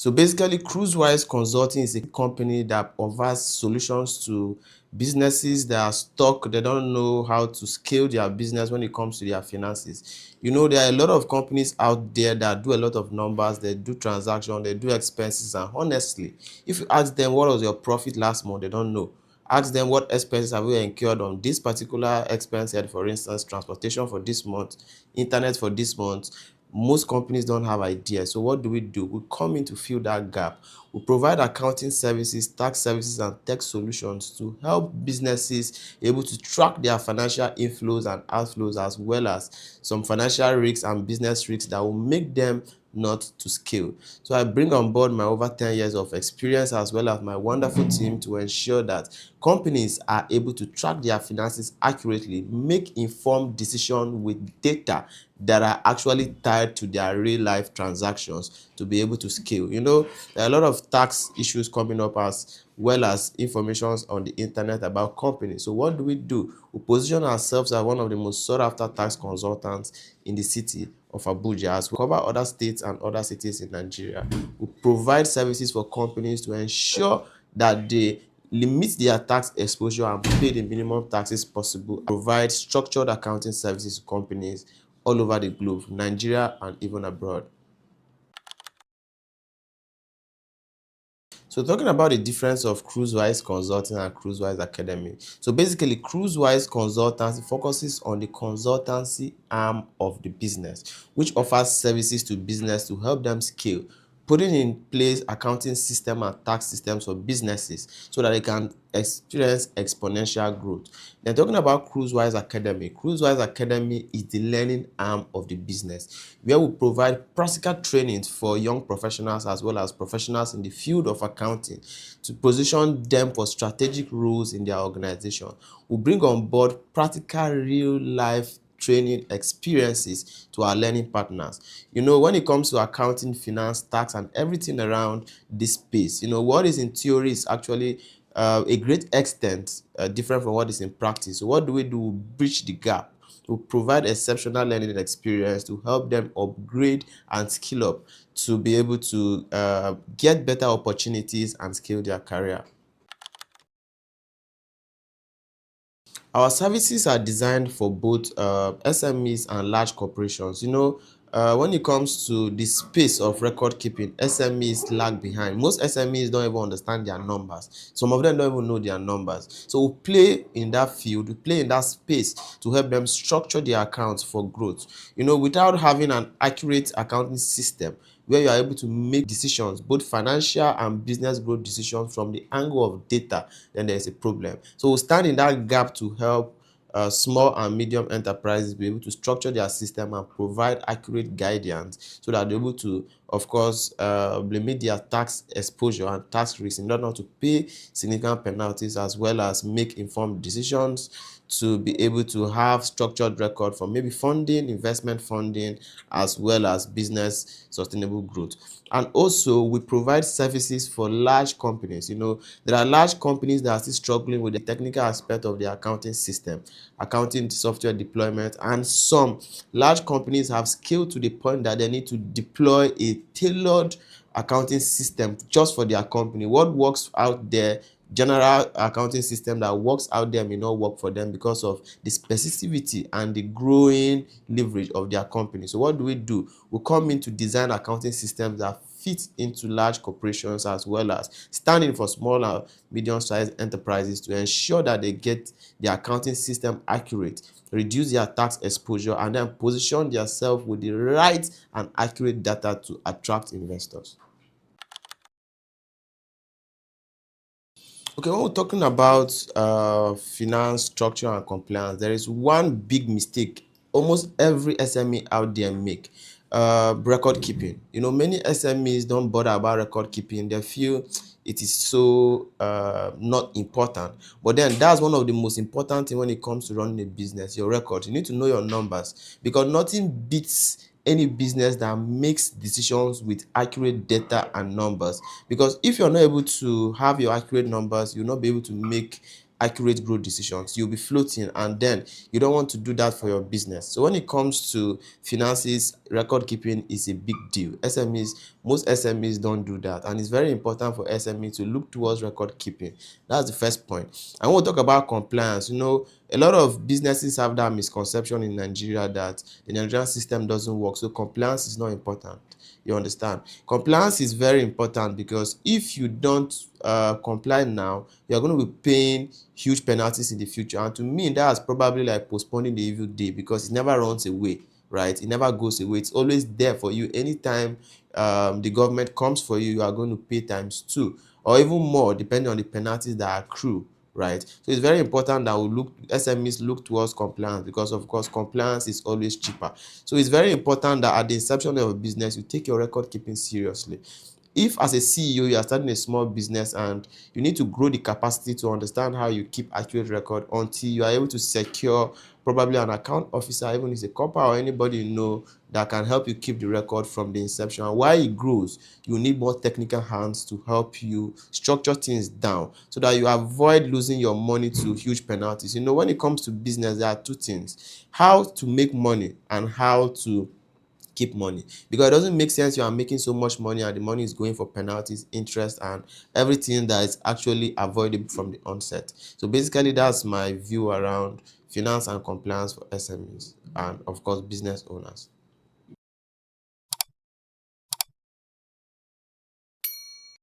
So basically, Cruisewise Consulting is a company that offers solutions to businesses that are stuck. They don't know how to scale their business when it comes to their finances. There are a lot of companies out there that do a lot of numbers, they do transactions, they do expenses, and honestly, if you ask them what was your profit last month, they don't know. Ask them what expenses have you incurred on this particular expense head, for instance, transportation for this month, internet for this month. Most companies don't have ideas. So what do? We come in to fill that gap. We provide accounting services, tax services, and tech solutions to help businesses able to track their financial inflows and outflows, as well as some financial risks and business risks that will make them not to scale. So I bring on board my over 10 years of experience as well as my wonderful team to ensure that companies are able to track their finances accurately, make informed decisions with data that are actually tied to their real life transactions to be able to scale. There are a lot of tax issues coming up as well as information on the internet about companies. So what do? We position ourselves as one of the most sought after tax consultants in the city of Abuja, as we cover other states and other cities in Nigeria. We provide services for companies to ensure that they limit their tax exposure and pay the minimum taxes possible. Provide structured accounting services to companies all over the globe, Nigeria and even abroad. So talking about the difference of Cruisewise Consulting and Cruisewise Academy. So basically, Cruisewise Consultancy focuses on the consultancy arm of the business, which offers services to business to help them scale, putting in place accounting system and tax systems for businesses so that they can experience exponential growth. Then talking about Cruisewise Academy. Cruisewise Academy is the learning arm of the business, where we provide practical trainings for young professionals as well as professionals in the field of accounting to position them for strategic roles in their organization. We bring on board practical real life training experiences to our learning partners. When it comes to accounting, finance, tax, and everything around this space, what is in theory is actually a great extent different from what is in practice. So what do? We bridge the gap to provide exceptional learning experience to help them upgrade and skill up to be able to get better opportunities and scale their career. Our services are designed for both SMEs and large corporations. When it comes to the space of record keeping, SMEs lag behind. Most SMEs don't even understand their numbers. Some of them don't even know their numbers. So we play in that field, we play in that space to help them structure their accounts for growth. Without having an accurate accounting system where you are able to make decisions, both financial and business growth decisions from the angle of data, then there is a problem. So we stand in that gap to help small and medium enterprises be able to structure their system and provide accurate guidance so that they're able to, of course, limit their tax exposure and tax risk in order not to pay significant penalties, as well as make informed decisions to be able to have structured record for maybe funding, investment funding, as well as business sustainable growth. And also, we provide services for large companies. There are large companies that are still struggling with the technical aspect of the accounting system, accounting software deployment, and some large companies have scaled to the point that they need to deploy a tailored accounting system just for their company. What works out there, general accounting system that works out there, may not work for them because of the specificity and the growing leverage of their company. So what do? We come in to design accounting systems that fit into large corporations, as well as standing for small and medium-sized enterprises to ensure that they get the accounting system accurate, reduce their tax exposure, and then position themselves with the right and accurate data to attract investors. Okay, when we're talking about finance structure and compliance, there is one big mistake almost every SME out there make. Record keeping. Many SMEs don't bother about record keeping. They feel it is so not important. But then that's one of the most important things when it comes to running a business, your record. You need to know your numbers, because nothing beats any business that makes decisions with accurate data and numbers. Because if you're not able to have your accurate numbers, you'll not be able to make accurate growth decisions. You'll be floating, and then you don't want to do that for your business. So when it comes to finances, record keeping is a big deal. Most SMEs don't do that, and it's very important for SME to look towards record keeping. That's the first point. I want to talk about compliance. A lot of businesses have that misconception in Nigeria that the Nigerian system doesn't work, so compliance is not important. You understand? Compliance is very important, because if you don't comply now, you're going to be paying huge penalties in the future. And to me, that's probably like postponing the evil day, because it never runs away, right? It never goes away. It's always there for you. Anytime the government comes for you, you are going to pay times two or even more, depending on the penalties that accrue, right? So it's very important that SMEs look towards compliance, because of course compliance is always cheaper. So it's very important that at the inception of a business, you take your record keeping seriously. If as a CEO you are starting a small business and you need to grow the capacity to understand how you keep accurate record until you are able to secure probably an account officer, even if it's a corporate or anybody you know that can help you keep the record from the inception. And while it grows, you need more technical hands to help you structure things down so that you avoid losing your money to huge penalties. When it comes to business, there are two things: how to make money and how to keep money. Because it doesn't make sense you are making so much money and the money is going for penalties, interest, and everything that is actually avoidable from the onset. So basically, that's my view around finance and compliance for SMEs and of course business owners.